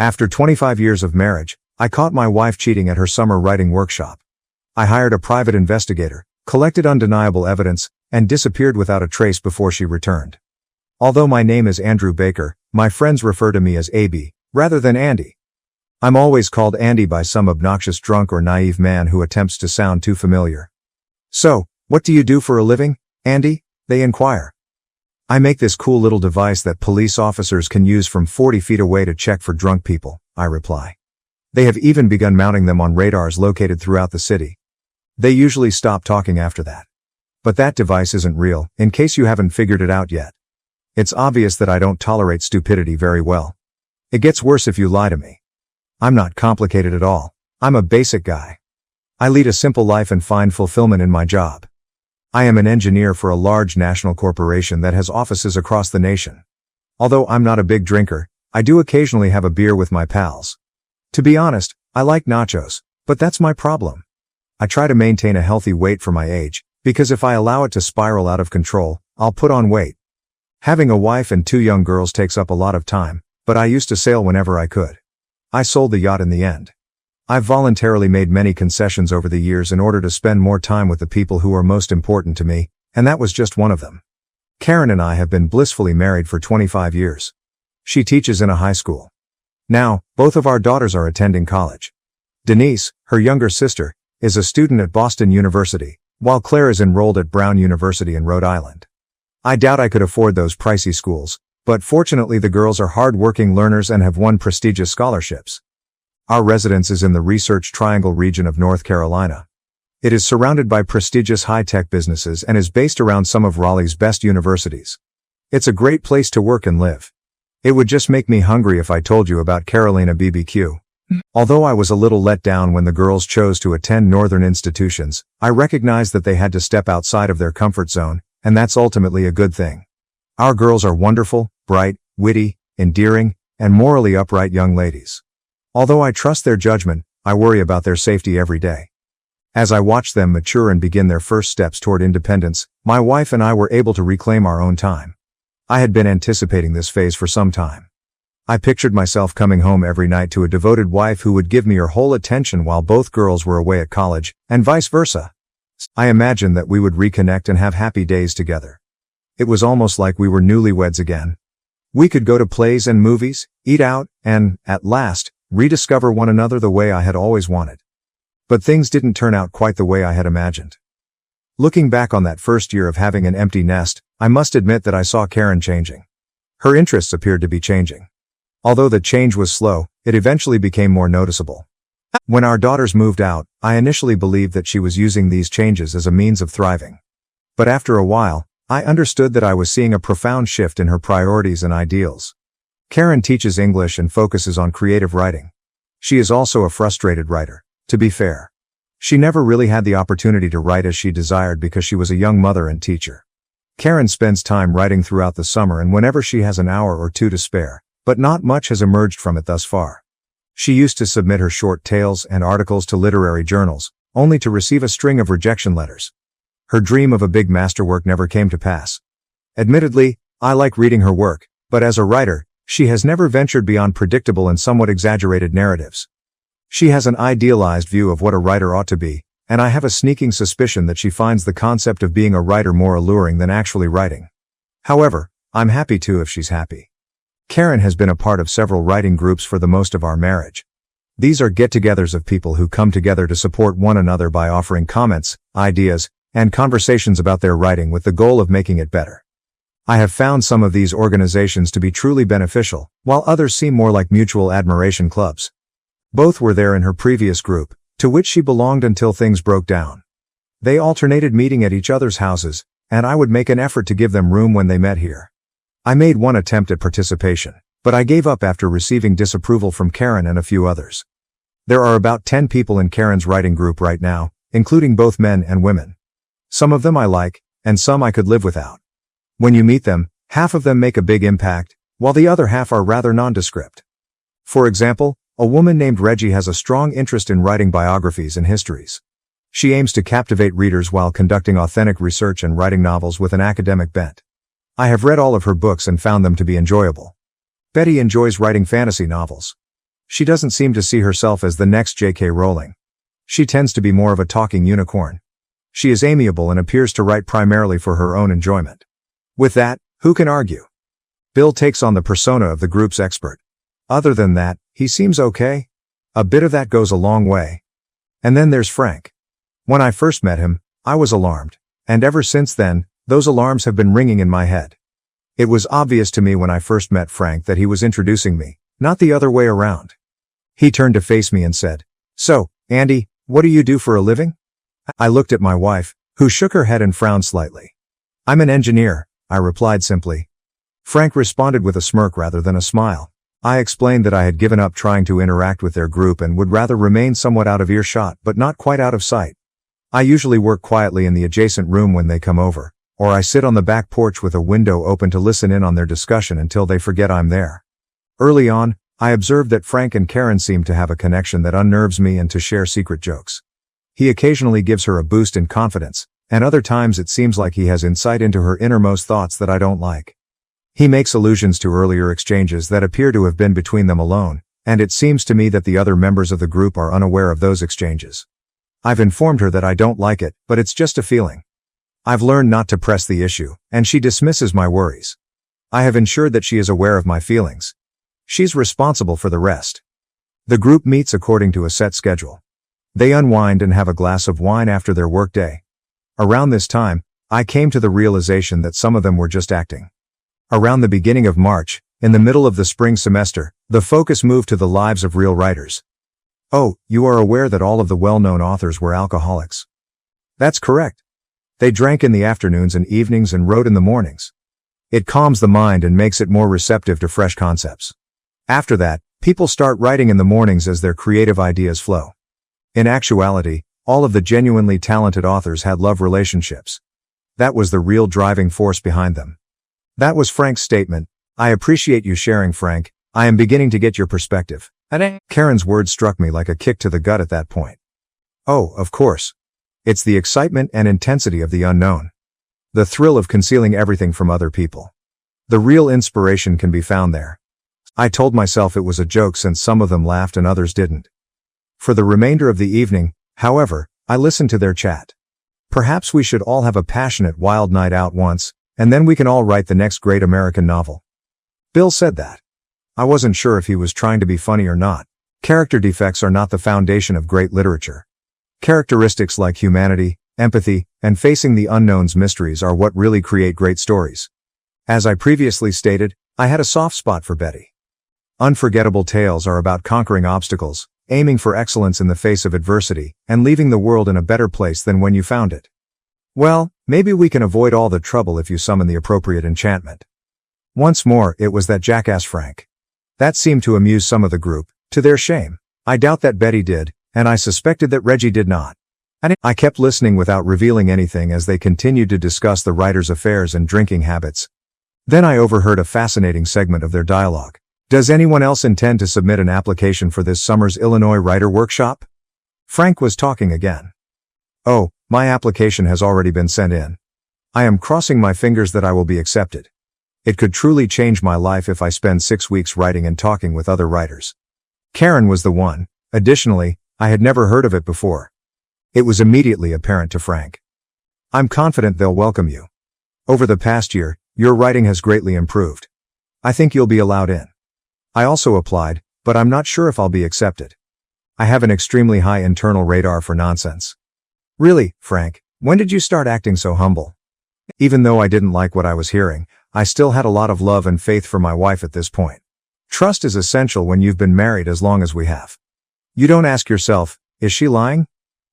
After 25 years of marriage, I caught my wife cheating at her summer writing workshop. I hired a private investigator, collected undeniable evidence, and disappeared without a trace before she returned. Although my name is Andrew Baker, my friends refer to me as AB, rather than Andy. I'm always called Andy by some obnoxious drunk or naive man who attempts to sound too familiar. "So, what do you do for a living, Andy?" they inquire. "I make this cool little device that police officers can use from 40 feet away to check for drunk people," I reply. "They have even begun mounting them on radars located throughout the city." They usually stop talking after that. But that device isn't real, in case you haven't figured it out yet. It's obvious that I don't tolerate stupidity very well. It gets worse if you lie to me. I'm not complicated at all. I'm a basic guy. I lead a simple life and find fulfillment in my job. I am an engineer for a large national corporation that has offices across the nation. Although I'm not a big drinker, I do occasionally have a beer with my pals. To be honest, I like nachos, but that's my problem. I try to maintain a healthy weight for my age, because if I allow it to spiral out of control, I'll put on weight. Having a wife and 2 young girls takes up a lot of time, but I used to sail whenever I could. I sold the yacht in the end. I've voluntarily made many concessions over the years in order to spend more time with the people who are most important to me, and that was just one of them. Karen and I have been blissfully married for 25 years. She teaches in a high school. Now, both of our daughters are attending college. Denise, her younger sister, is a student at Boston University, while Claire is enrolled at Brown University in Rhode Island. I doubt I could afford those pricey schools, but fortunately the girls are hard-working learners and have won prestigious scholarships. Our residence is in the Research Triangle region of North Carolina. It is surrounded by prestigious high-tech businesses and is based around some of Raleigh's best universities. It's a great place to work and live. It would just make me hungry if I told you about Carolina BBQ. Although I was a little let down when the girls chose to attend northern institutions, I recognized that they had to step outside of their comfort zone, and that's ultimately a good thing. Our girls are wonderful, bright, witty, endearing, and morally upright young ladies. Although I trust their judgment, I worry about their safety every day. As I watch them mature and begin their first steps toward independence, my wife and I were able to reclaim our own time. I had been anticipating this phase for some time. I pictured myself coming home every night to a devoted wife who would give me her whole attention while both girls were away at college, and vice versa. I imagined that we would reconnect and have happy days together. It was almost like we were newlyweds again. We could go to plays and movies, eat out, and, at last, rediscover one another the way I had always wanted. But things didn't turn out quite the way I had imagined. Looking back on that first year of having an empty nest, I must admit that I saw Karen changing. Her interests appeared to be changing. Although the change was slow, it eventually became more noticeable. When our daughters moved out, I initially believed that she was using these changes as a means of thriving. But after a while, I understood that I was seeing a profound shift in her priorities and ideals. Karen teaches English and focuses on creative writing. She is also a frustrated writer, to be fair. She never really had the opportunity to write as she desired because she was a young mother and teacher. Karen spends time writing throughout the summer and whenever she has an hour or two to spare, but not much has emerged from it thus far. She used to submit her short tales and articles to literary journals, only to receive a string of rejection letters. Her dream of a big masterwork never came to pass. Admittedly, I like reading her work, but as a writer, she has never ventured beyond predictable and somewhat exaggerated narratives. She has an idealized view of what a writer ought to be, and I have a sneaking suspicion that she finds the concept of being a writer more alluring than actually writing. However, I'm happy too if she's happy. Karen has been a part of several writing groups for the most of our marriage. These are get-togethers of people who come together to support one another by offering comments, ideas, and conversations about their writing with the goal of making it better. I have found some of these organizations to be truly beneficial, while others seem more like mutual admiration clubs. Both were there in her previous group, to which she belonged until things broke down. They alternated meeting at each other's houses, and I would make an effort to give them room when they met here. I made one attempt at participation, but I gave up after receiving disapproval from Karen and a few others. There are about 10 people in Karen's writing group right now, including both men and women. Some of them I like, and some I could live without. When you meet them, half of them make a big impact, while the other half are rather nondescript. For example, a woman named Reggie has a strong interest in writing biographies and histories. She aims to captivate readers while conducting authentic research and writing novels with an academic bent. I have read all of her books and found them to be enjoyable. Betty enjoys writing fantasy novels. She doesn't seem to see herself as the next J.K. Rowling. She tends to be more of a talking unicorn. She is amiable and appears to write primarily for her own enjoyment. With that, who can argue? Bill takes on the persona of the group's expert. Other than that, he seems okay. A bit of that goes a long way. And then there's Frank. When I first met him, I was alarmed. And ever since then, those alarms have been ringing in my head. It was obvious to me when I first met Frank that he was introducing me, not the other way around. He turned to face me and said, "So, Andy, what do you do for a living?" I looked at my wife, who shook her head and frowned slightly. "I'm an engineer," I replied simply. Frank responded with a smirk rather than a smile. I explained that I had given up trying to interact with their group and would rather remain somewhat out of earshot but not quite out of sight. I usually work quietly in the adjacent room when they come over, or I sit on the back porch with a window open to listen in on their discussion until they forget I'm there. Early on, I observed that Frank and Karen seem to have a connection that unnerves me and to share secret jokes. He occasionally gives her a boost in confidence, and other times it seems like he has insight into her innermost thoughts that I don't like. He makes allusions to earlier exchanges that appear to have been between them alone, and it seems to me that the other members of the group are unaware of those exchanges. I've informed her that I don't like it, but it's just a feeling. I've learned not to press the issue, and she dismisses my worries. I have ensured that she is aware of my feelings. She's responsible for the rest. The group meets according to a set schedule. They unwind and have a glass of wine after their workday. Around this time, I came to the realization that some of them were just acting. Around the beginning of March, in the middle of the spring semester, the focus moved to the lives of real writers. Oh, you are aware that all of the well-known authors were alcoholics. That's correct. They drank in the afternoons and evenings and wrote in the mornings. It calms the mind and makes it more receptive to fresh concepts. After that, people start writing in the mornings as their creative ideas flow. In actuality, all of the genuinely talented authors had love relationships. That was the real driving force behind them. That was Frank's statement. I appreciate you sharing, Frank. I am beginning to get your perspective. Karen's words struck me like a kick to the gut at that point. Oh, of course. It's the excitement and intensity of the unknown. The thrill of concealing everything from other people. The real inspiration can be found there. I told myself it was a joke since some of them laughed and others didn't. For the remainder of the evening, however, I listened to their chat. Perhaps we should all have a passionate wild night out once, and then we can all write the next great American novel. Bill said that. I wasn't sure if he was trying to be funny or not. Character defects are not the foundation of great literature. Characteristics like humanity, empathy, and facing the unknown's mysteries are what really create great stories. As I previously stated, I had a soft spot for Betty. Unforgettable tales are about conquering obstacles, aiming for excellence in the face of adversity, and leaving the world in a better place than when you found it. Well, maybe we can avoid all the trouble if you summon the appropriate enchantment. Once more, it was that jackass Frank. That seemed to amuse some of the group, to their shame. I doubt that Betty did, and I suspected that Reggie did not. I kept listening without revealing anything as they continued to discuss the writer's affairs and drinking habits. Then I overheard a fascinating segment of their dialogue. Does anyone else intend to submit an application for this summer's Illinois Writer Workshop? Frank was talking again. Oh, my application has already been sent in. I am crossing my fingers that I will be accepted. It could truly change my life if I spend 6 weeks writing and talking with other writers. Karen was the one. Additionally, I had never heard of it before. It was immediately apparent to Frank. I'm confident they'll welcome you. Over the past year, your writing has greatly improved. I think you'll be allowed in. I also applied, but I'm not sure if I'll be accepted. I have an extremely high internal radar for nonsense. Really, Frank, when did you start acting so humble? Even though I didn't like what I was hearing, I still had a lot of love and faith for my wife at this point. Trust is essential when you've been married as long as we have. You don't ask yourself, is she lying?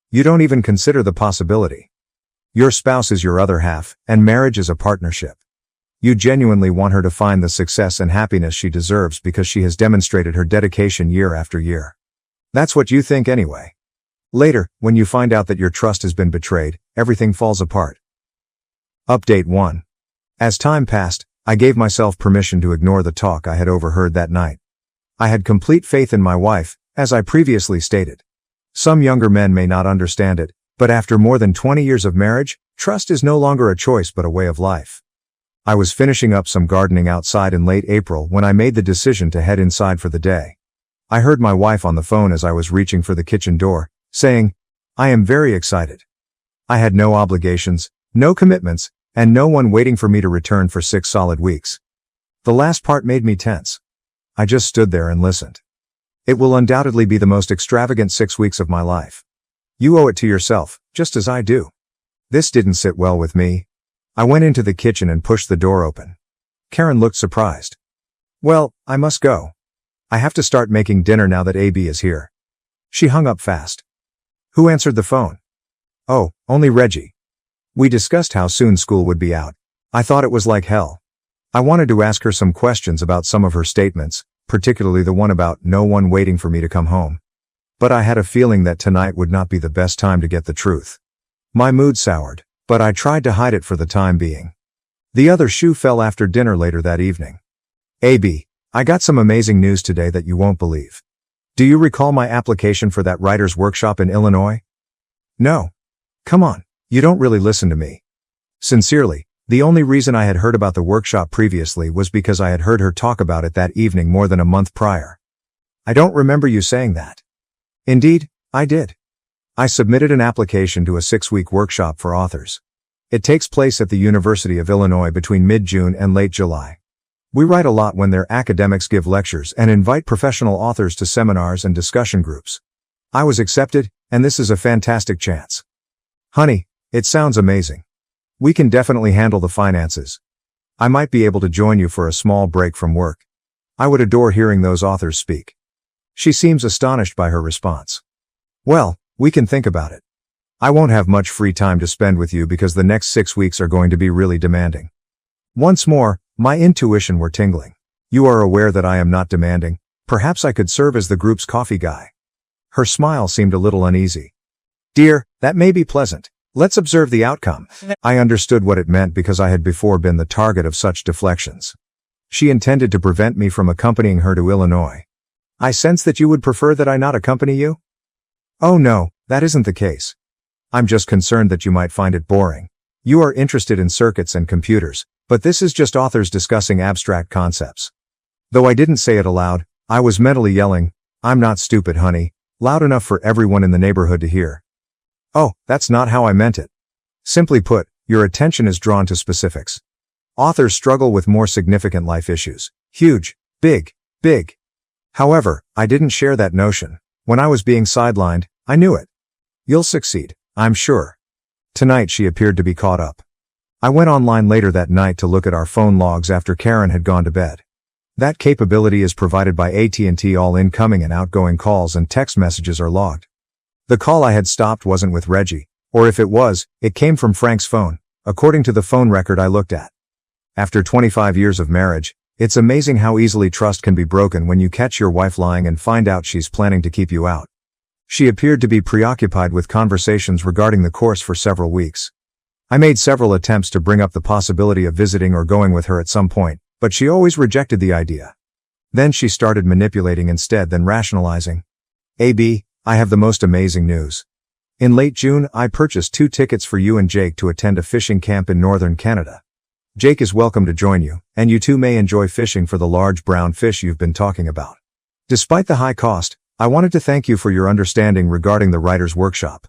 You don't even consider the possibility. Your spouse is your other half, and marriage is a partnership. You genuinely want her to find the success and happiness she deserves because she has demonstrated her dedication year after year. That's what you think anyway. Later, when you find out that your trust has been betrayed, everything falls apart. Update 1. As time passed, I gave myself permission to ignore the talk I had overheard that night. I had complete faith in my wife, as I previously stated. Some younger men may not understand it, but after more than 20 years of marriage, trust is no longer a choice but a way of life. I was finishing up some gardening outside in late April when I made the decision to head inside for the day. I heard my wife on the phone as I was reaching for the kitchen door, saying, "I am very excited." I had no obligations, no commitments, and no one waiting for me to return for 6 solid weeks. The last part made me tense. I just stood there and listened. It will undoubtedly be the most extravagant 6 weeks of my life. You owe it to yourself, just as I do. This didn't sit well with me. I went into the kitchen and pushed the door open. Karen looked surprised. "Well, I must go. I have to start making dinner now that AB is here." She hung up fast. Who answered the phone? Oh, only Reggie. We discussed how soon school would be out. I thought it was like hell. I wanted to ask her some questions about some of her statements, particularly the one about no one waiting for me to come home. But I had a feeling that tonight would not be the best time to get the truth. My mood soured, but I tried to hide it for the time being. The other shoe fell after dinner later that evening. AB, I got some amazing news today that you won't believe. Do you recall my application for that writer's workshop in Illinois? No. Come on, you don't really listen to me. Sincerely, the only reason I had heard about the workshop previously was because I had heard her talk about it that evening more than a month prior. I don't remember you saying that. Indeed, I did. I submitted an application to a 6-week workshop for authors. It takes place at the University of Illinois between mid-June and late July. We write a lot when their academics give lectures and invite professional authors to seminars and discussion groups. I was accepted, and this is a fantastic chance. Honey, it sounds amazing. We can definitely handle the finances. I might be able to join you for a small break from work. I would adore hearing those authors speak. She seems astonished by her response. Well, we can think about it. I won't have much free time to spend with you because the next 6 weeks are going to be really demanding. Once more, my intuition were tingling. You are aware that I am not demanding. Perhaps I could serve as the group's coffee guy. Her smile seemed a little uneasy. Dear, that may be pleasant. Let's observe the outcome. I understood what it meant because I had before been the target of such deflections. She intended to prevent me from accompanying her to Illinois. I sense that you would prefer that I not accompany you? Oh no, that isn't the case. I'm just concerned that you might find it boring. You are interested in circuits and computers, but this is just authors discussing abstract concepts. Though I didn't say it aloud, I was mentally yelling, "I'm not stupid, honey," loud enough for everyone in the neighborhood to hear. Oh, that's not how I meant it. Simply put, your attention is drawn to specifics. Authors struggle with more significant life issues. Huge, big. However, I didn't share that notion. When I was being sidelined, I knew it. You'll succeed, I'm sure. Tonight she appeared to be caught up. I went online later that night to look at our phone logs after Karen had gone to bed. That capability is provided by AT&T. All incoming and outgoing calls and text messages are logged. The call I had stopped wasn't with Reggie, or if it was, it came from Frank's phone, according to the phone record I looked at. After 25 years of marriage, it's amazing how easily trust can be broken when you catch your wife lying and find out she's planning to keep you out. She appeared to be preoccupied with conversations regarding the course for several weeks. I made several attempts to bring up the possibility of visiting or going with her at some point, but she always rejected the idea. Then she started manipulating instead than rationalizing. AB, I have the most amazing news. In late June, I purchased 2 tickets for you and Jake to attend a fishing camp in northern Canada. Jake is welcome to join you, and you two may enjoy fishing for the large brown fish you've been talking about. Despite the high cost, I wanted to thank you for your understanding regarding the writer's workshop.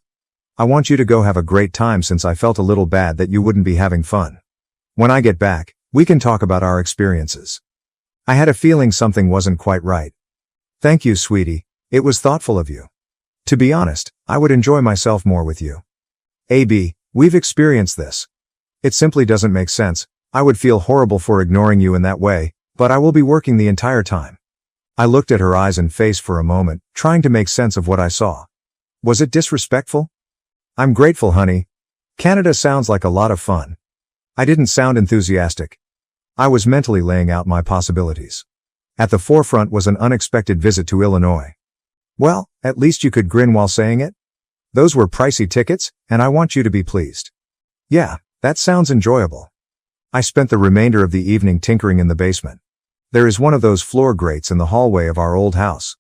I want you to go have a great time since I felt a little bad that you wouldn't be having fun. When I get back, we can talk about our experiences. I had a feeling something wasn't quite right. Thank you, sweetie. It was thoughtful of you. To be honest, I would enjoy myself more with you. AB, we've experienced this. It simply doesn't make sense. I would feel horrible for ignoring you in that way, but I will be working the entire time. I looked at her eyes and face for a moment, trying to make sense of what I saw. Was it disrespectful? I'm grateful, honey. Canada sounds like a lot of fun. I didn't sound enthusiastic. I was mentally laying out my possibilities. At the forefront was an unexpected visit to Illinois. Well, at least you could grin while saying it. Those were pricey tickets, and I want you to be pleased. Yeah, that sounds enjoyable. I spent the remainder of the evening tinkering in the basement. There is one of those floor grates in the hallway of our old house.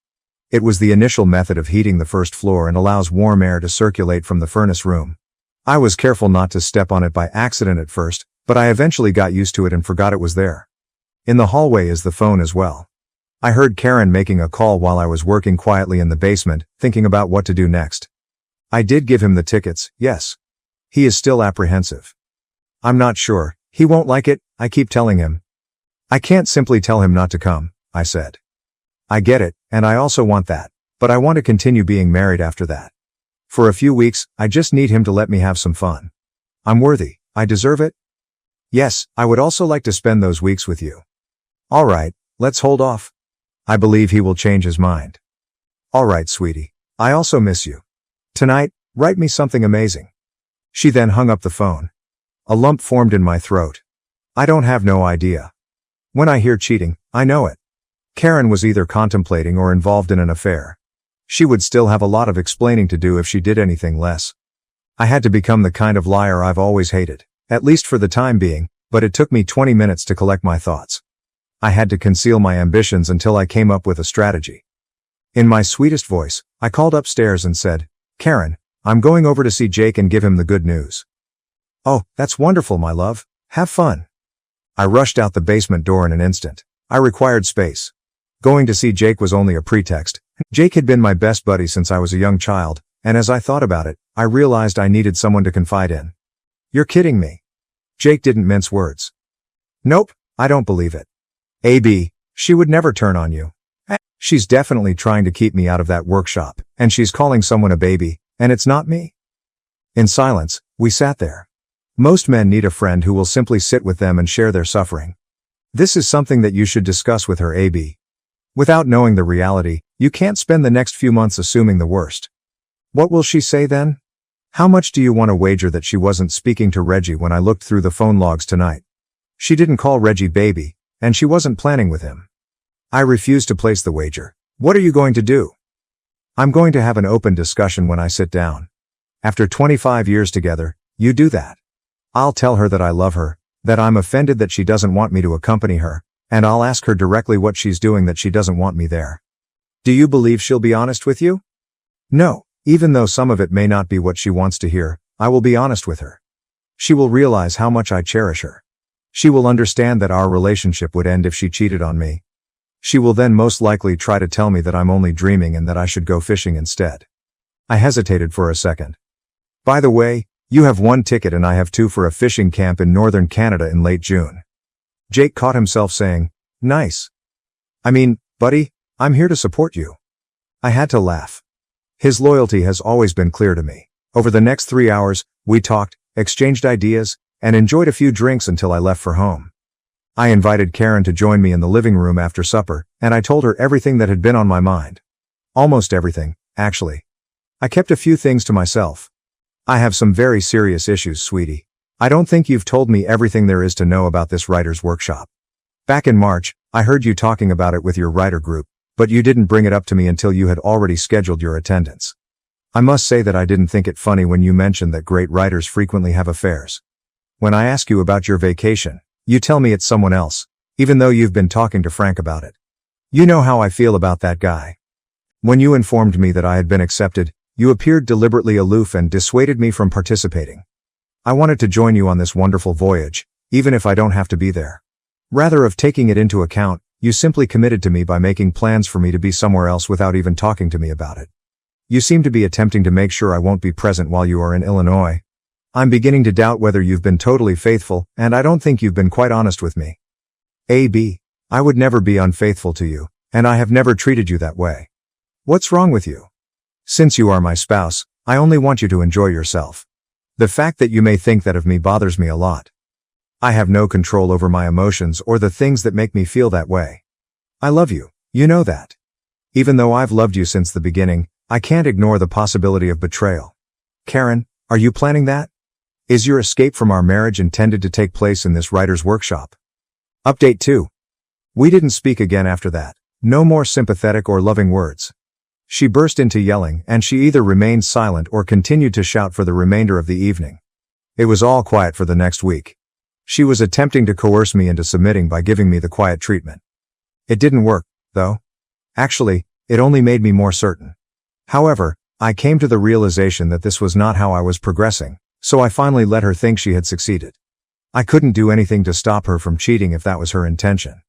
It was the initial method of heating the first floor and allows warm air to circulate from the furnace room. I was careful not to step on it by accident at first, but I eventually got used to it and forgot it was there. In the hallway is the phone as well. I heard Karen making a call while I was working quietly in the basement, thinking about what to do next. I did give him the tickets, yes. He is still apprehensive. I'm not sure, he won't like it, I keep telling him. I can't simply tell him not to come, I said. I get it, and I also want that, but I want to continue being married after that. For a few weeks, I just need him to let me have some fun. I'm worthy, I deserve it. Yes, I would also like to spend those weeks with you. All right, let's hold off. I believe he will change his mind. All right, sweetie. I also miss you. Tonight, write me something amazing. She then hung up the phone. A lump formed in my throat. I don't have no idea. When I hear cheating, I know it. Karen was either contemplating or involved in an affair. She would still have a lot of explaining to do if she did anything less. I had to become the kind of liar I've always hated, at least for the time being, but it took me 20 minutes to collect my thoughts. I had to conceal my ambitions until I came up with a strategy. In my sweetest voice, I called upstairs and said, Karen, I'm going over to see Jake and give him the good news. Oh, that's wonderful, my love. Have fun. I rushed out the basement door in an instant. I required space. Going to see Jake was only a pretext. Jake had been my best buddy since I was a young child, and as I thought about it, I realized I needed someone to confide in. You're kidding me. Jake didn't mince words. Nope, I don't believe it. AB, she would never turn on you. She's definitely trying to keep me out of that workshop, and she's calling someone a baby, and it's not me. In silence, we sat there. Most men need a friend who will simply sit with them and share their suffering. This is something that you should discuss with her, AB. Without knowing the reality, you can't spend the next few months assuming the worst. What will she say then? How much do you want to wager that she wasn't speaking to Reggie when I looked through the phone logs tonight? She didn't call Reggie baby, and she wasn't planning with him. I refuse to place the wager. What are you going to do? I'm going to have an open discussion when I sit down. After 25 years together, you do that. I'll tell her that I love her, that I'm offended that she doesn't want me to accompany her, and I'll ask her directly what she's doing that she doesn't want me there. Do you believe she'll be honest with you? No, even though some of it may not be what she wants to hear, I will be honest with her. She will realize how much I cherish her. She will understand that our relationship would end if she cheated on me. She will then most likely try to tell me that I'm only dreaming and that I should go fishing instead. I hesitated for a second. By the way, you have 1 ticket and I have 2 for a fishing camp in northern Canada in late June. Jake caught himself saying, nice. I mean, buddy, I'm here to support you. I had to laugh. His loyalty has always been clear to me. Over the next 3 hours, we talked, exchanged ideas, and enjoyed a few drinks until I left for home. I invited Karen to join me in the living room after supper, and I told her everything that had been on my mind. Almost everything, actually. I kept a few things to myself. I have some very serious issues, sweetie. I don't think you've told me everything there is to know about this writer's workshop. Back in March, I heard you talking about it with your writer group, but you didn't bring it up to me until you had already scheduled your attendance. I must say that I didn't think it funny when you mentioned that great writers frequently have affairs. When I ask you about your vacation, you tell me it's someone else, even though you've been talking to Frank about it. You know how I feel about that guy. When you informed me that I had been accepted, you appeared deliberately aloof and dissuaded me from participating. I wanted to join you on this wonderful voyage, even if I don't have to be there. Rather of taking it into account, you simply committed to me by making plans for me to be somewhere else without even talking to me about it. You seem to be attempting to make sure I won't be present while you are in Illinois. I'm beginning to doubt whether you've been totally faithful, and I don't think you've been quite honest with me. AB, I would never be unfaithful to you, and I have never treated you that way. What's wrong with you? Since you are my spouse, I only want you to enjoy yourself. The fact that you may think that of me bothers me a lot. I have no control over my emotions or the things that make me feel that way. I love you, you know that. Even though I've loved you since the beginning, I can't ignore the possibility of betrayal. Karen, are you planning that? Is your escape from our marriage intended to take place in this writer's workshop? Update 2. We didn't speak again after that. No more sympathetic or loving words. She burst into yelling, and she either remained silent or continued to shout for the remainder of the evening. It was all quiet for the next week. She was attempting to coerce me into submitting by giving me the quiet treatment. It didn't work, though. Actually, it only made me more certain. However, I came to the realization that this was not how I was progressing, so I finally let her think she had succeeded. I couldn't do anything to stop her from cheating if that was her intention.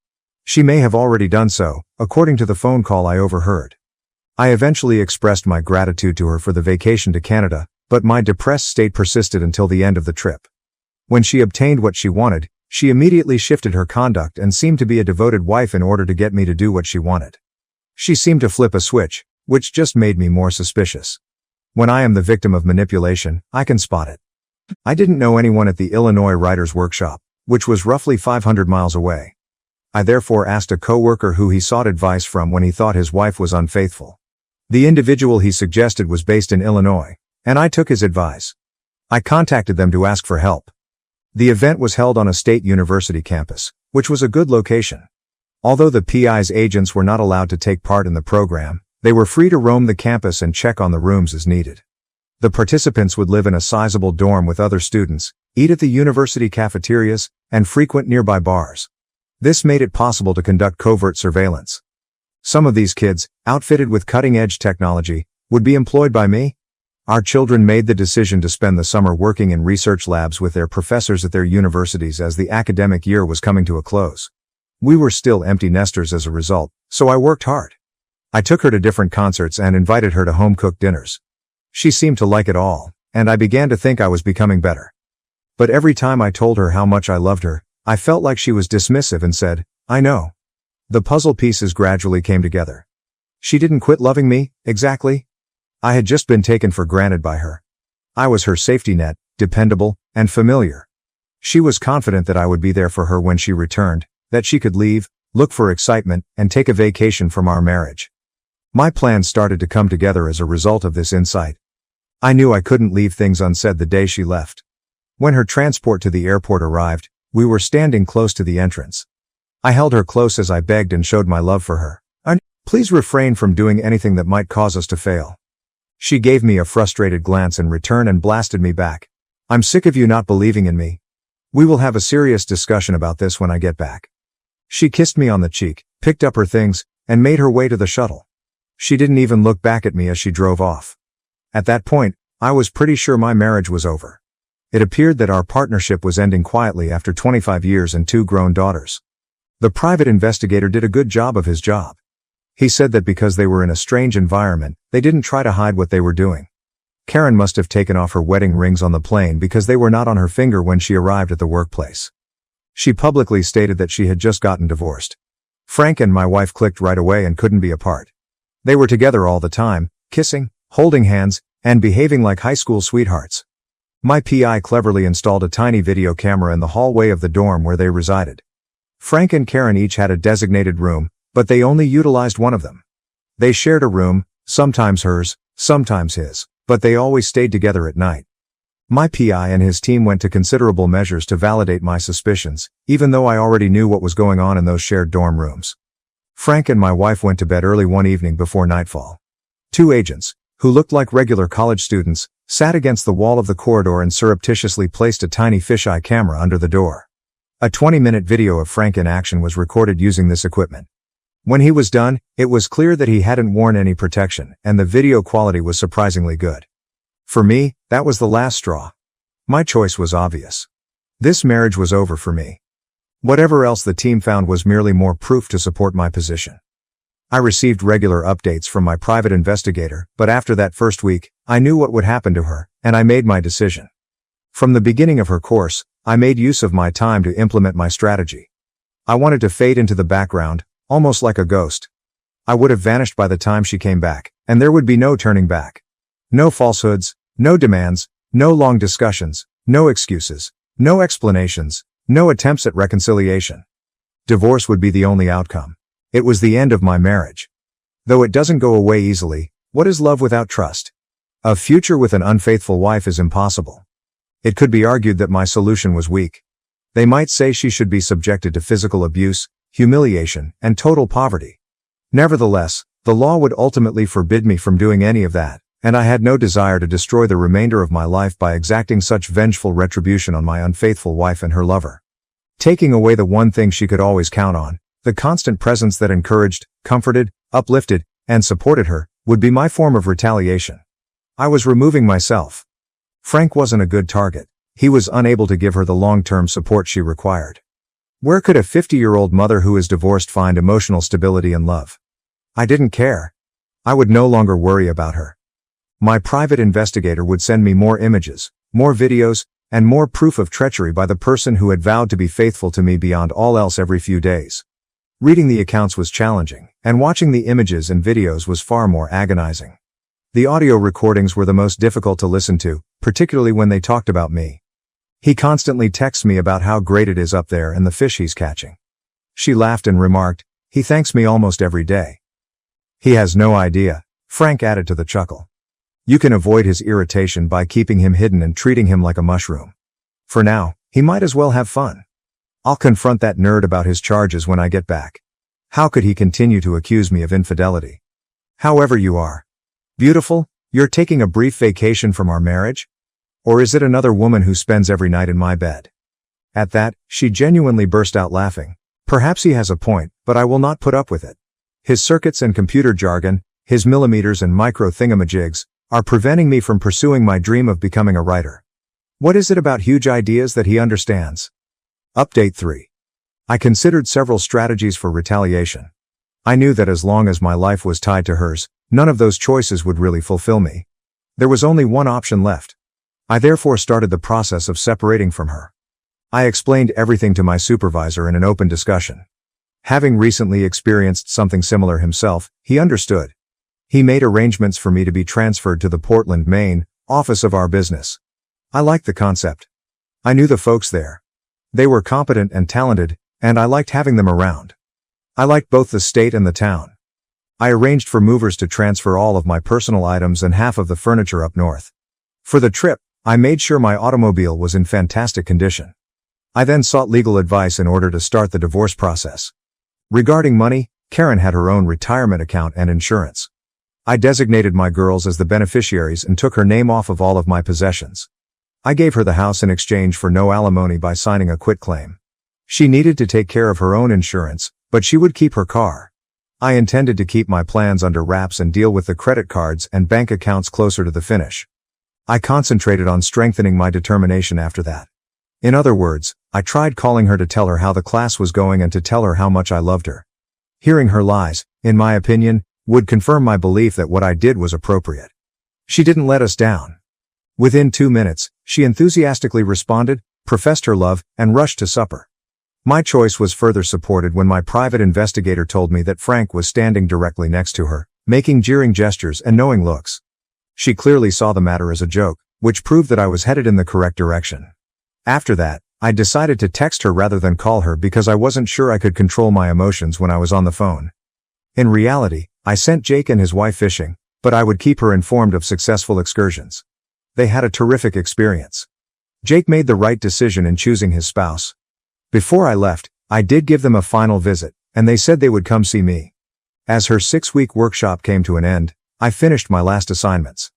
She may have already done so, according to the phone call I overheard. I eventually expressed my gratitude to her for the vacation to Canada, but my depressed state persisted until the end of the trip. When she obtained what she wanted, she immediately shifted her conduct and seemed to be a devoted wife in order to get me to do what she wanted. She seemed to flip a switch, which just made me more suspicious. When I am the victim of manipulation, I can spot it. I didn't know anyone at the Illinois Writers' Workshop, which was roughly 500 miles away. I therefore asked a coworker who he sought advice from when he thought his wife was unfaithful. The individual he suggested was based in Illinois, and I took his advice. I contacted them to ask for help. The event was held on a state university campus, which was a good location. Although the PI's agents were not allowed to take part in the program, they were free to roam the campus and check on the rooms as needed. The participants would live in a sizable dorm with other students, eat at the university cafeterias, and frequent nearby bars. This made it possible to conduct covert surveillance. Some of these kids, outfitted with cutting-edge technology, would be employed by me. Our children made the decision to spend the summer working in research labs with their professors at their universities as the academic year was coming to a close. We were still empty nesters as a result, so I worked hard. I took her to different concerts and invited her to home-cooked dinners. She seemed to like it all, and I began to think I was becoming better. But every time I told her how much I loved her, I felt like she was dismissive and said, "I know." The puzzle pieces gradually came together. She didn't quit loving me, exactly. I had just been taken for granted by her. I was her safety net, dependable, and familiar. She was confident that I would be there for her when she returned, that she could leave, look for excitement, and take a vacation from our marriage. My plans started to come together as a result of this insight. I knew I couldn't leave things unsaid the day she left. When her transport to the airport arrived, we were standing close to the entrance. I held her close as I begged and showed my love for her. Please refrain from doing anything that might cause us to fail. She gave me a frustrated glance in return and blasted me back. "I'm sick of you not believing in me. We will have a serious discussion about this when I get back." She kissed me on the cheek, picked up her things, and made her way to the shuttle. She didn't even look back at me as she drove off. At that point, I was pretty sure my marriage was over. It appeared that our partnership was ending quietly after 25 years and 2 grown daughters. The private investigator did a good job of his job. He said that because they were in a strange environment, they didn't try to hide what they were doing. Karen must have taken off her wedding rings on the plane because they were not on her finger when she arrived at the workplace. She publicly stated that she had just gotten divorced. Frank and my wife clicked right away and couldn't be apart. They were together all the time, kissing, holding hands, and behaving like high school sweethearts. My PI cleverly installed a tiny video camera in the hallway of the dorm where they resided. Frank and Karen each had a designated room, but they only utilized one of them. They shared a room, sometimes hers, sometimes his, but they always stayed together at night. My PI and his team went to considerable measures to validate my suspicions, even though I already knew what was going on in those shared dorm rooms. Frank and my wife went to bed early one evening before nightfall. 2 agents, who looked like regular college students, sat against the wall of the corridor and surreptitiously placed a tiny fisheye camera under the door. A 20-minute video of Frank in action was recorded using this equipment. When he was done, it was clear that he hadn't worn any protection, and the video quality was surprisingly good. For me, that was the last straw. My choice was obvious. This marriage was over for me. Whatever else the team found was merely more proof to support my position. I received regular updates from my private investigator, but after that first week, I knew what would happen to her, and I made my decision. From the beginning of her course, I made use of my time to implement my strategy. I wanted to fade into the background, almost like a ghost. I would have vanished by the time she came back, and there would be no turning back. No falsehoods, no demands, no long discussions, no excuses, no explanations, no attempts at reconciliation. Divorce would be the only outcome. It was the end of my marriage. Though it doesn't go away easily, what is love without trust? A future with an unfaithful wife is impossible. It could be argued that my solution was weak. They might say she should be subjected to physical abuse, humiliation, and total poverty. Nevertheless, the law would ultimately forbid me from doing any of that, and I had no desire to destroy the remainder of my life by exacting such vengeful retribution on my unfaithful wife and her lover. Taking away the one thing she could always count on, the constant presence that encouraged, comforted, uplifted, and supported her, would be my form of retaliation. I was removing myself. Frank wasn't a good target. He was unable to give her the long-term support she required. Where could a 50-year-old mother who is divorced find emotional stability and love? I didn't care. I would no longer worry about her. My private investigator would send me more images, more videos, and more proof of treachery by the person who had vowed to be faithful to me beyond all else every few days. Reading the accounts was challenging, and watching the images and videos was far more agonizing. The audio recordings were the most difficult to listen to, particularly when they talked about me. He constantly texts me about how great it is up there and the fish he's catching. She laughed and remarked, "He thanks me almost every day." He has no idea, Frank added to the chuckle. You can avoid his irritation by keeping him hidden and treating him like a mushroom. For now, he might as well have fun. I'll confront that nerd about his charges when I get back. How could he continue to accuse me of infidelity? However you are beautiful, you're taking a brief vacation from our marriage? Or is it another woman who spends every night in my bed? At that, she genuinely burst out laughing. Perhaps he has a point, but I will not put up with it. His circuits and computer jargon, his millimeters and micro thingamajigs, are preventing me from pursuing my dream of becoming a writer. What is it about huge ideas that he understands? Update 3. I considered several strategies for retaliation. I knew that as long as my life was tied to hers, none of those choices would really fulfill me. There was only one option left. I therefore started the process of separating from her. I explained everything to my supervisor in an open discussion. Having recently experienced something similar himself, he understood. He made arrangements for me to be transferred to the Portland, Maine, office of our business. I liked the concept. I knew the folks there. They were competent and talented, and I liked having them around. I liked both the state and the town. I arranged for movers to transfer all of my personal items and half of the furniture up north. For the trip, I made sure my automobile was in fantastic condition. I then sought legal advice in order to start the divorce process. Regarding money, Karen had her own retirement account and insurance. I designated my girls as the beneficiaries and took her name off of all of my possessions. I gave her the house in exchange for no alimony by signing a quitclaim. She needed to take care of her own insurance, but she would keep her car. I intended to keep my plans under wraps and deal with the credit cards and bank accounts closer to the finish. I concentrated on strengthening my determination after that. In other words, I tried calling her to tell her how the class was going and to tell her how much I loved her. Hearing her lies, in my opinion, would confirm my belief that what I did was appropriate. She didn't let us down. Within 2 minutes, she enthusiastically responded, professed her love, and rushed to supper. My choice was further supported when my private investigator told me that Frank was standing directly next to her, making jeering gestures and knowing looks. She clearly saw the matter as a joke, which proved that I was headed in the correct direction. After that, I decided to text her rather than call her because I wasn't sure I could control my emotions when I was on the phone. In reality, I sent Jake and his wife fishing, but I would keep her informed of successful excursions. They had a terrific experience. Jake made the right decision in choosing his spouse. Before I left, I did give them a final visit, and they said they would come see me. As her 6-week workshop came to an end, I finished my last assignments.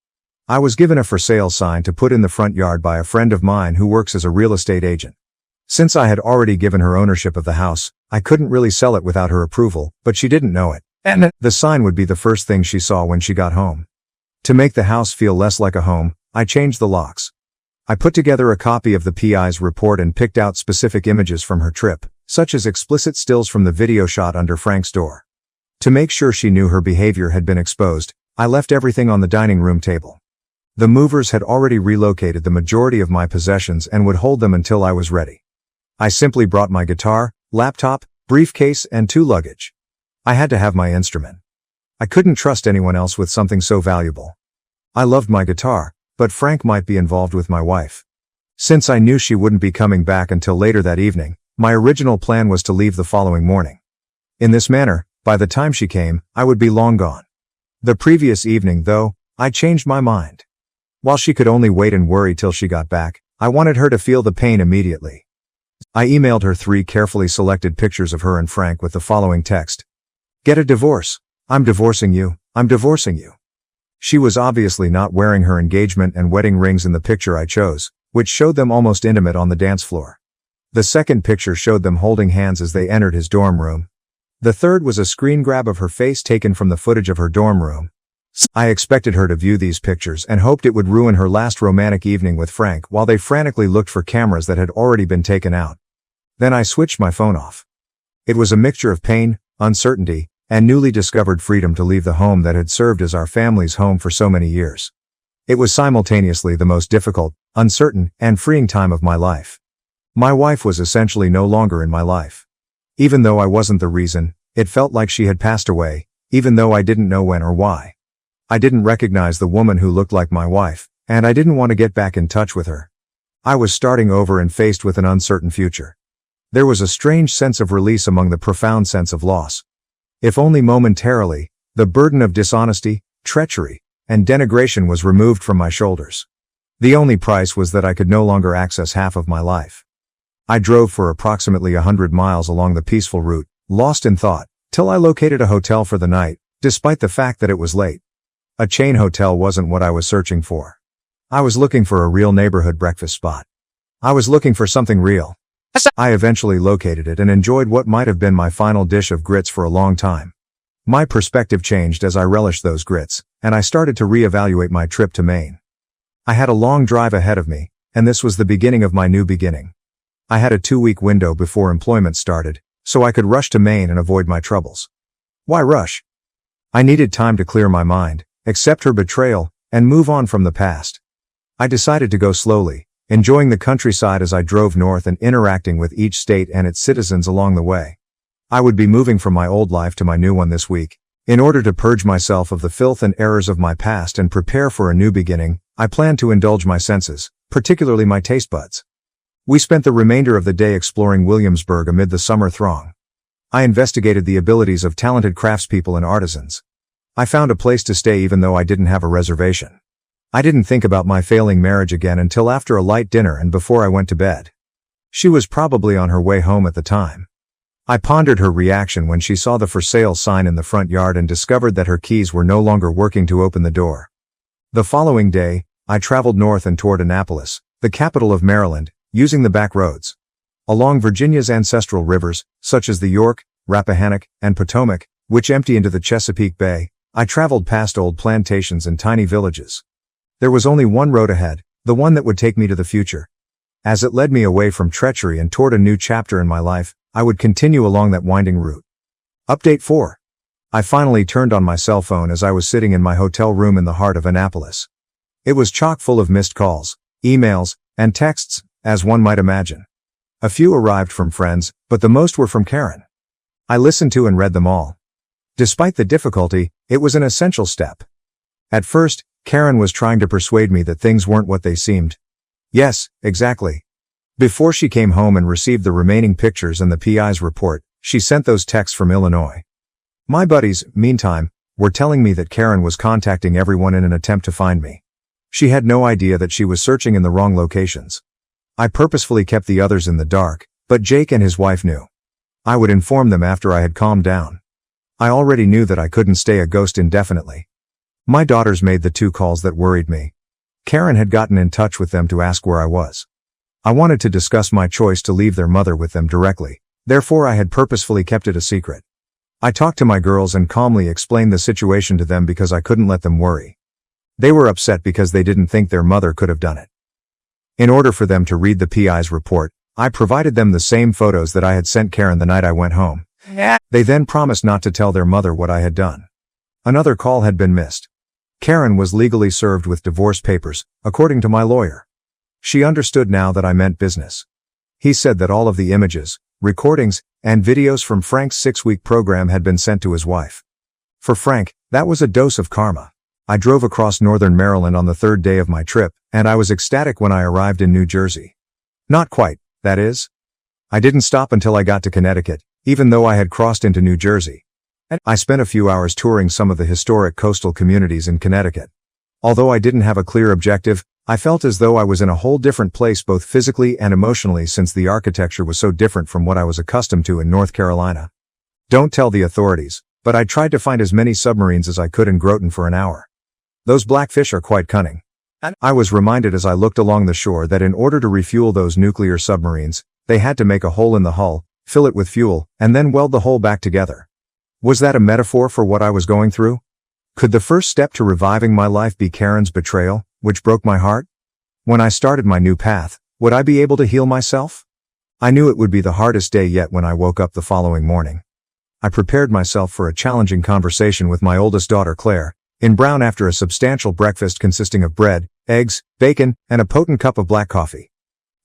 I was given a for sale sign to put in the front yard by a friend of mine who works as a real estate agent. Since I had already given her ownership of the house, I couldn't really sell it without her approval, but she didn't know it. And the sign would be the first thing she saw when she got home. To make the house feel less like a home, I changed the locks. I put together a copy of the PI's report and picked out specific images from her trip, such as explicit stills from the video shot under Frank's door. To make sure she knew her behavior had been exposed, I left everything on the dining room table. The movers had already relocated the majority of my possessions and would hold them until I was ready. I simply brought my guitar, laptop, briefcase, and 2 luggage. I had to have my instrument. I couldn't trust anyone else with something so valuable. I loved my guitar, but Frank might be involved with my wife. Since I knew she wouldn't be coming back until later that evening, my original plan was to leave the following morning. In this manner, by the time she came, I would be long gone. The previous evening, though, I changed my mind. While she could only wait and worry till she got back, I wanted her to feel the pain immediately. I emailed her 3 carefully selected pictures of her and Frank with the following text. Get a divorce. I'm divorcing you. I'm divorcing you. She was obviously not wearing her engagement and wedding rings in the picture I chose, which showed them almost intimate on the dance floor. The second picture showed them holding hands as they entered his dorm room. The third was a screen grab of her face taken from the footage of her dorm room. I expected her to view these pictures and hoped it would ruin her last romantic evening with Frank while they frantically looked for cameras that had already been taken out. Then I switched my phone off. It was a mixture of pain, uncertainty, and newly discovered freedom to leave the home that had served as our family's home for so many years. It was simultaneously the most difficult, uncertain, and freeing time of my life. My wife was essentially no longer in my life. Even though I wasn't the reason, it felt like she had passed away, even though I didn't know when or why. I didn't recognize the woman who looked like my wife, and I didn't want to get back in touch with her. I was starting over and faced with an uncertain future. There was a strange sense of release among the profound sense of loss. If only momentarily, the burden of dishonesty, treachery, and denigration was removed from my shoulders. The only price was that I could no longer access half of my life. I drove for approximately 100 miles along the peaceful route, lost in thought, till I located a hotel for the night, despite the fact that it was late. A chain hotel wasn't what I was searching for. I was looking for a real neighborhood breakfast spot. I was looking for something real. I eventually located it and enjoyed what might have been my final dish of grits for a long time. My perspective changed as I relished those grits, and I started to reevaluate my trip to Maine. I had a long drive ahead of me, and this was the beginning of my new beginning. I had a 2-week window before employment started, so I could rush to Maine and avoid my troubles. Why rush? I needed time to clear my mind, accept her betrayal, and move on from the past. I decided to go slowly, enjoying the countryside as I drove north and interacting with each state and its citizens along the way. I would be moving from my old life to my new one this week. In order to purge myself of the filth and errors of my past and prepare for a new beginning, I planned to indulge my senses, particularly my taste buds. We spent the remainder of the day exploring Williamsburg amid the summer throng. I investigated the abilities of talented craftspeople and artisans. I found a place to stay even though I didn't have a reservation. I didn't think about my failing marriage again until after a light dinner and before I went to bed. She was probably on her way home at the time. I pondered her reaction when she saw the for sale sign in the front yard and discovered that her keys were no longer working to open the door. The following day, I traveled north and toward Annapolis, the capital of Maryland, using the back roads. Along Virginia's ancestral rivers, such as the York, Rappahannock, and Potomac, which empty into the Chesapeake Bay, I traveled past old plantations and tiny villages. There was only one road ahead, the one that would take me to the future. As it led me away from treachery and toward a new chapter in my life, I would continue along that winding route. Update 4. I finally turned on my cell phone as I was sitting in my hotel room in the heart of Annapolis. It was chock full of missed calls, emails, and texts, as one might imagine. A few arrived from friends, but the most were from Karen. I listened to and read them all. Despite the difficulty, it was an essential step. At first, Karen was trying to persuade me that things weren't what they seemed. Yes, exactly. Before she came home and received the remaining pictures and the PI's report, she sent those texts from Illinois. My buddies, meantime, were telling me that Karen was contacting everyone in an attempt to find me. She had no idea that she was searching in the wrong locations. I purposefully kept the others in the dark, but Jake and his wife knew. I would inform them after I had calmed down. I already knew that I couldn't stay a ghost indefinitely. My daughters made the 2 calls that worried me. Karen had gotten in touch with them to ask where I was. I wanted to discuss my choice to leave their mother with them directly, therefore I had purposefully kept it a secret. I talked to my girls and calmly explained the situation to them because I couldn't let them worry. They were upset because they didn't think their mother could have done it. In order for them to read the PI's report, I provided them the same photos that I had sent Karen the night I went home. They then promised not to tell their mother what I had done. Another call had been missed. Karen was legally served with divorce papers, according to my lawyer. She understood now that I meant business. He said that all of the images, recordings, and videos from Frank's 6-week program had been sent to his wife. For Frank, that was a dose of karma. I drove across northern Maryland on the 3rd day of my trip, and I was ecstatic when I arrived in New Jersey. Not quite, that is. I didn't stop until I got to Connecticut, even though I had crossed into New Jersey. I spent a few hours touring some of the historic coastal communities in Connecticut. Although I didn't have a clear objective, I felt as though I was in a whole different place both physically and emotionally since the architecture was so different from what I was accustomed to in North Carolina. Don't tell the authorities, but I tried to find as many submarines as I could in Groton for an hour. Those blackfish are quite cunning. I was reminded as I looked along the shore that in order to refuel those nuclear submarines, they had to make a hole in the hull, fill it with fuel, and then weld the hole back together. Was that a metaphor for what I was going through? Could the first step to reviving my life be Karen's betrayal, which broke my heart? When I started my new path, would I be able to heal myself? I knew it would be the hardest day yet when I woke up the following morning. I prepared myself for a challenging conversation with my oldest daughter Claire, in brown after a substantial breakfast consisting of bread, eggs, bacon, and a potent cup of black coffee.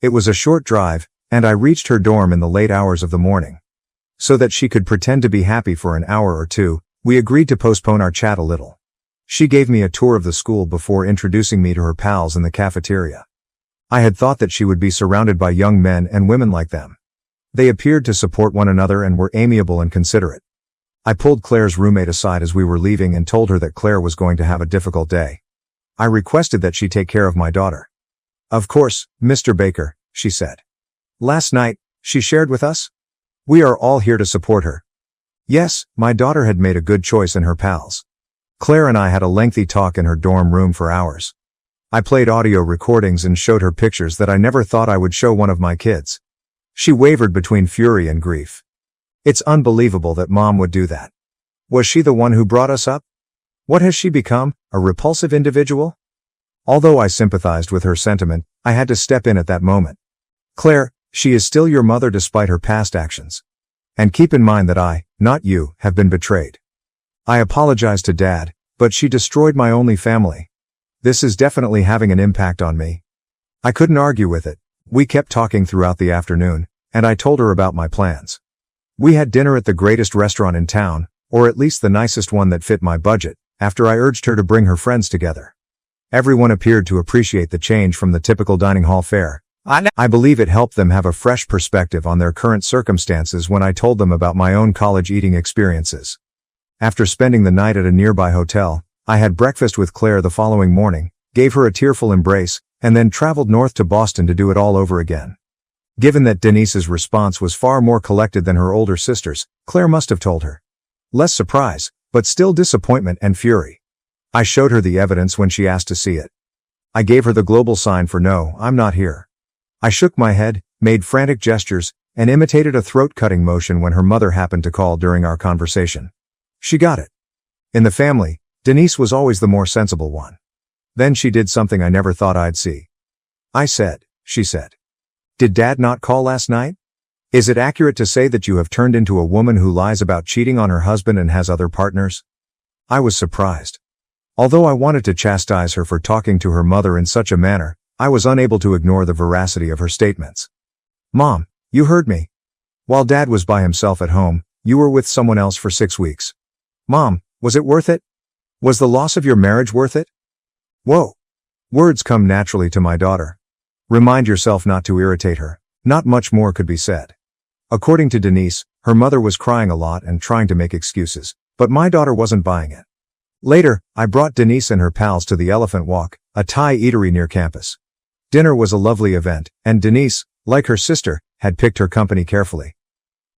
It was a short drive, and I reached her dorm in the late hours of the morning. So that she could pretend to be happy for an hour or two, we agreed to postpone our chat a little. She gave me a tour of the school before introducing me to her pals in the cafeteria. I had thought that she would be surrounded by young men and women like them. They appeared to support one another and were amiable and considerate. I pulled Claire's roommate aside as we were leaving and told her that Claire was going to have a difficult day. I requested that she take care of my daughter. "Of course, Mr. Baker," she said. "Last night, she shared with us. We are all here to support her." Yes, my daughter had made a good choice in her pals. Claire and I had a lengthy talk in her dorm room for hours. I played audio recordings and showed her pictures that I never thought I would show one of my kids. She wavered between fury and grief. "It's unbelievable that Mom would do that. Was she the one who brought us up? What has she become, a repulsive individual?" Although I sympathized with her sentiment, I had to step in at that moment. "Claire, she is still your mother despite her past actions. And keep in mind that I, not you, have been betrayed. I apologize to Dad, but she destroyed my only family. This is definitely having an impact on me." I couldn't argue with it. We kept talking throughout the afternoon, and I told her about my plans. We had dinner at the greatest restaurant in town, or at least the nicest one that fit my budget, after I urged her to bring her friends together. Everyone appeared to appreciate the change from the typical dining hall fare. I believe it helped them have a fresh perspective on their current circumstances when I told them about my own college eating experiences. After spending the night at a nearby hotel, I had breakfast with Claire the following morning, gave her a tearful embrace, and then traveled north to Boston to do it all over again. Given that Denise's response was far more collected than her older sister's, Claire must have told her. Less surprise, but still disappointment and fury. I showed her the evidence when she asked to see it. I gave her the global sign for "No, I'm not here." I shook my head, made frantic gestures, and imitated a throat-cutting motion when her mother happened to call during our conversation. She got it. In the family, Denise was always the more sensible one. Then she did something I never thought I'd see. "I said," she said. "Did Dad not call last night? Is it accurate to say that you have turned into a woman who lies about cheating on her husband and has other partners?" I was surprised. Although I wanted to chastise her for talking to her mother in such a manner, I was unable to ignore the veracity of her statements. "Mom, you heard me. While Dad was by himself at home, you were with someone else for 6 weeks. Mom, was it worth it? Was the loss of your marriage worth it?" Whoa. Words come naturally to my daughter. Remind yourself not to irritate her. Not much more could be said. According to Denise, her mother was crying a lot and trying to make excuses, but my daughter wasn't buying it. Later, I brought Denise and her pals to the Elephant Walk, a Thai eatery near campus. Dinner was a lovely event, and Denise, like her sister, had picked her company carefully.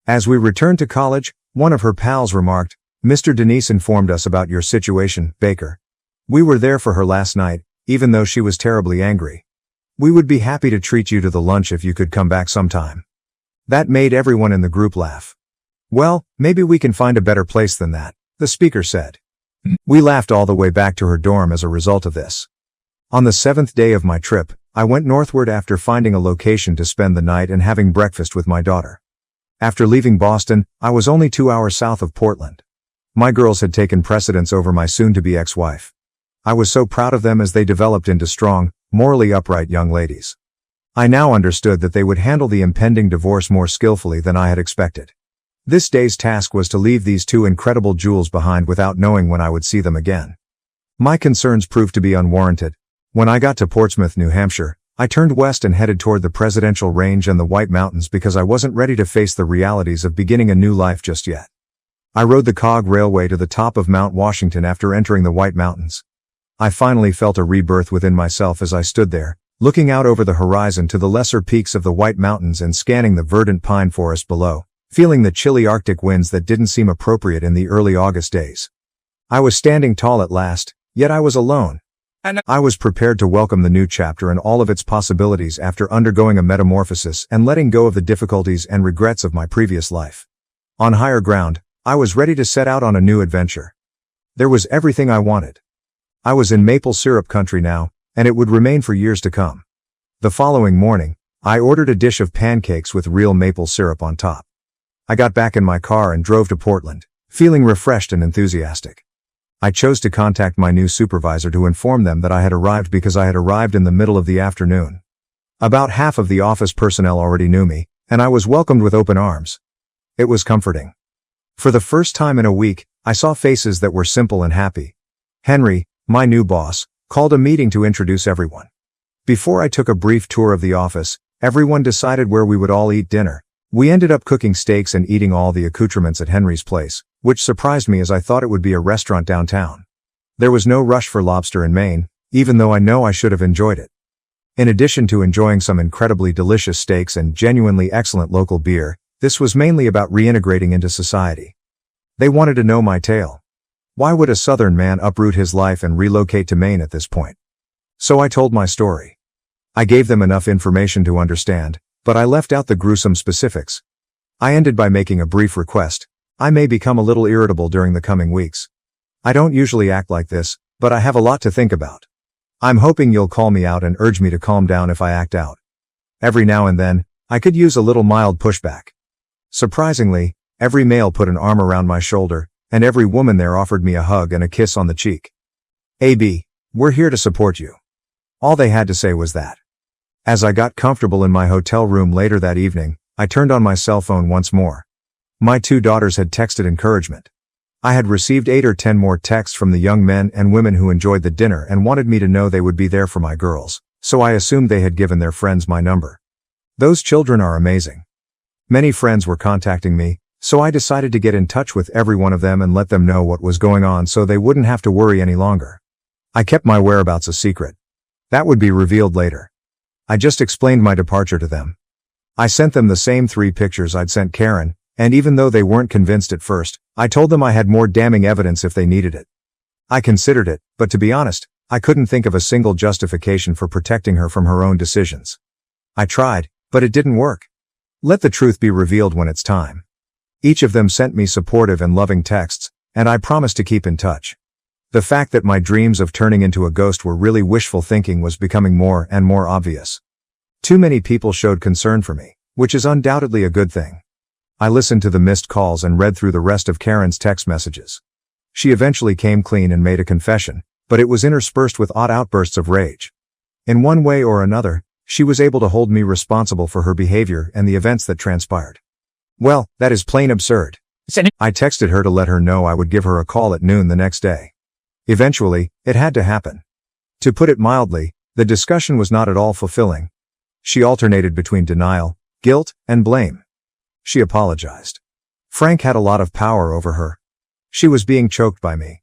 As we returned to college, one of her pals remarked, "Mr. Denise informed us about your situation, Baker. We were there for her last night, even though she was terribly angry. We would be happy to treat you to the lunch if you could come back sometime." That made everyone in the group laugh. "Well, maybe we can find a better place than that," the speaker said. We laughed all the way back to her dorm as a result of this. On the 7th day of my trip, I went northward after finding a location to spend the night and having breakfast with my daughter. After leaving Boston, I was only 2 hours south of Portland. My girls had taken precedence over my soon-to-be ex-wife. I was so proud of them as they developed into strong, morally upright young ladies. I now understood that they would handle the impending divorce more skillfully than I had expected. This day's task was to leave these two incredible jewels behind without knowing when I would see them again. My concerns proved to be unwarranted. When I got to Portsmouth, New Hampshire, I turned west and headed toward the Presidential Range and the White Mountains because I wasn't ready to face the realities of beginning a new life just yet. I rode the cog railway to the top of Mount Washington after entering the White Mountains. I finally felt a rebirth within myself as I stood there, looking out over the horizon to the lesser peaks of the White Mountains and scanning the verdant pine forest below, feeling the chilly Arctic winds that didn't seem appropriate in the early August days. I was standing tall at last, yet I was alone. I was prepared to welcome the new chapter and all of its possibilities after undergoing a metamorphosis and letting go of the difficulties and regrets of my previous life. On higher ground, I was ready to set out on a new adventure. There was everything I wanted. I was in maple syrup country now, and it would remain for years to come. The following morning, I ordered a dish of pancakes with real maple syrup on top. I got back in my car and drove to Portland, feeling refreshed and enthusiastic. I chose to contact my new supervisor to inform them that I had arrived because I had arrived in the middle of the afternoon. About half of the office personnel already knew me, and I was welcomed with open arms. It was comforting. For the first time in a week, I saw faces that were simple and happy. Henry, my new boss, called a meeting to introduce everyone. Before I took a brief tour of the office, everyone decided where we would all eat dinner. We ended up cooking steaks and eating all the accoutrements at Henry's place, which surprised me as I thought it would be a restaurant downtown. There was no rush for lobster in Maine, even though I know I should have enjoyed it. In addition to enjoying some incredibly delicious steaks and genuinely excellent local beer, this was mainly about reintegrating into society. They wanted to know my tale. Why would a Southern man uproot his life and relocate to Maine at this point? So I told my story. I gave them enough information to understand, but I left out the gruesome specifics. I ended by making a brief request. I may become a little irritable during the coming weeks. I don't usually act like this, but I have a lot to think about. I'm hoping you'll call me out and urge me to calm down if I act out. Every now and then, I could use a little mild pushback. Surprisingly, every male put an arm around my shoulder, and every woman there offered me a hug and a kiss on the cheek. AB, we're here to support you. All they had to say was that. As I got comfortable in my hotel room later that evening, I turned on my cell phone once more. My 2 daughters had texted encouragement. I had received 8 or 10 more texts from the young men and women who enjoyed the dinner and wanted me to know they would be there for my girls, so I assumed they had given their friends my number. Those children are amazing. Many friends were contacting me, so I decided to get in touch with every one of them and let them know what was going on so they wouldn't have to worry any longer. I kept my whereabouts a secret. That would be revealed later. I just explained my departure to them. I sent them the same 3 pictures I'd sent Karen, and even though they weren't convinced at first, I told them I had more damning evidence if they needed it. I considered it, but to be honest, I couldn't think of a single justification for protecting her from her own decisions. I tried, but it didn't work. Let the truth be revealed when it's time. Each of them sent me supportive and loving texts, and I promised to keep in touch. The fact that my dreams of turning into a ghost were really wishful thinking was becoming more and more obvious. Too many people showed concern for me, which is undoubtedly a good thing. I listened to the missed calls and read through the rest of Karen's text messages. She eventually came clean and made a confession, but it was interspersed with odd outbursts of rage. In one way or another, she was able to hold me responsible for her behavior and the events that transpired. Well, that is plain absurd. I texted her to let her know I would give her a call at noon the next day. Eventually, it had to happen. To put it mildly, the discussion was not at all fulfilling. She alternated between denial, guilt, and blame. She apologized. Frank had a lot of power over her. She was being choked by me.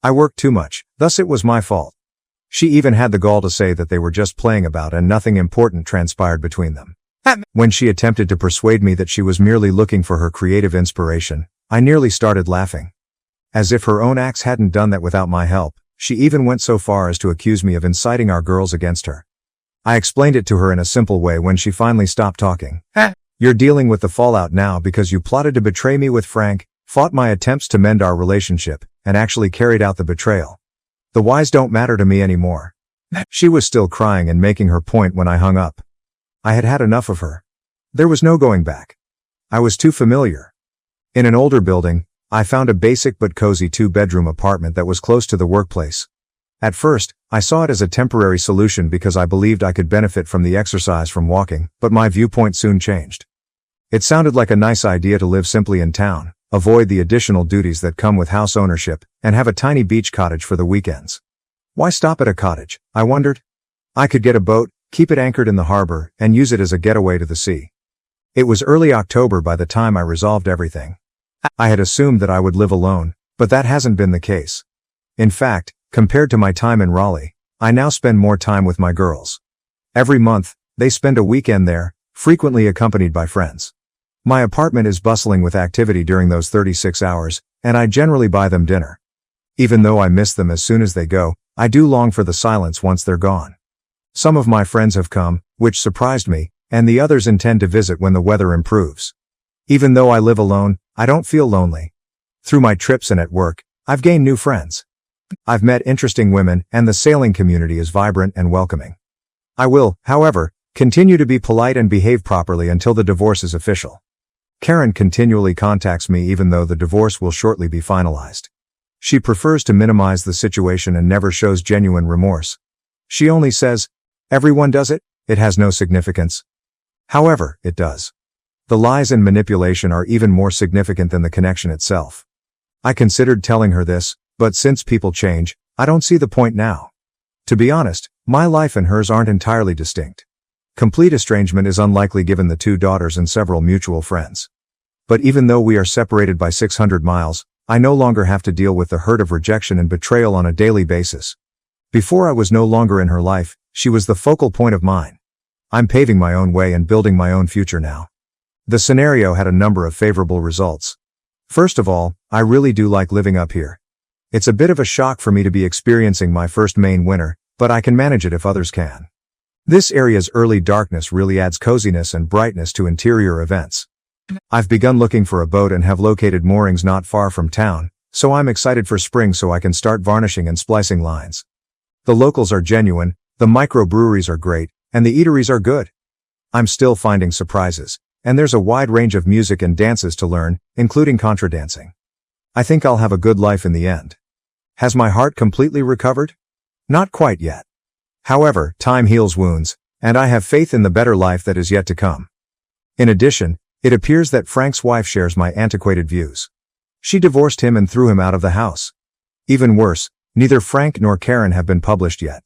I worked too much, thus it was my fault. She even had the gall to say that they were just playing about and nothing important transpired between them. When she attempted to persuade me that she was merely looking for her creative inspiration, I nearly started laughing. As if her own acts hadn't done that without my help, she even went so far as to accuse me of inciting our girls against her. I explained it to her in a simple way when she finally stopped talking. You're dealing with the fallout now because you plotted to betray me with Frank, fought my attempts to mend our relationship, and actually carried out the betrayal. The whys don't matter to me anymore. She was still crying and making her point when I hung up. I had had enough of her. There was no going back. I was too familiar. In an older building, I found a basic but cozy 2-bedroom apartment that was close to the workplace. At first, I saw it as a temporary solution because I believed I could benefit from the exercise from walking, but my viewpoint soon changed. It sounded like a nice idea to live simply in town, avoid the additional duties that come with house ownership, and have a tiny beach cottage for the weekends. Why stop at a cottage, I wondered? I could get a boat, keep it anchored in the harbor, and use it as a getaway to the sea. It was early October by the time I resolved everything. I had assumed that I would live alone, but that hasn't been the case. In fact, compared to my time in Raleigh, I now spend more time with my girls. Every month, they spend a weekend there, frequently accompanied by friends. My apartment is bustling with activity during those 36 hours, and I generally buy them dinner. Even though I miss them as soon as they go, I do long for the silence once they're gone. Some of my friends have come, which surprised me, and the others intend to visit when the weather improves. Even though I live alone, I don't feel lonely. Through my trips and at work, I've gained new friends. I've met interesting women, and the sailing community is vibrant and welcoming. I will, however, Continue to be polite and behave properly until the divorce is official. Karen continually contacts me even though the divorce will shortly be finalized. She prefers to minimize the situation and never shows genuine remorse. She only says, "Everyone does it, it has no significance." However, it does. The lies and manipulation are even more significant than the connection itself. I considered telling her this, but since people change, I don't see the point now. To be honest, my life and hers aren't entirely distinct. Complete estrangement is unlikely given the 2 daughters and several mutual friends. But even though we are separated by 600 miles, I no longer have to deal with the hurt of rejection and betrayal on a daily basis. Before I was no longer in her life, she was the focal point of mine. I'm paving my own way and building my own future now. The scenario had a number of favorable results. First of all, I really do like living up here. It's a bit of a shock for me to be experiencing my first Maine winter, but I can manage it if others can. This area's early darkness really adds coziness and brightness to interior events. I've begun looking for a boat and have located moorings not far from town, so I'm excited for spring so I can start varnishing and splicing lines. The locals are genuine, the microbreweries are great, and the eateries are good. I'm still finding surprises, and there's a wide range of music and dances to learn, including contra dancing. I think I'll have a good life in the end. Has my heart completely recovered? Not quite yet. However, time heals wounds, and I have faith in the better life that is yet to come. In addition, it appears that Frank's wife shares my antiquated views. She divorced him and threw him out of the house. Even worse, neither Frank nor Karen have been published yet.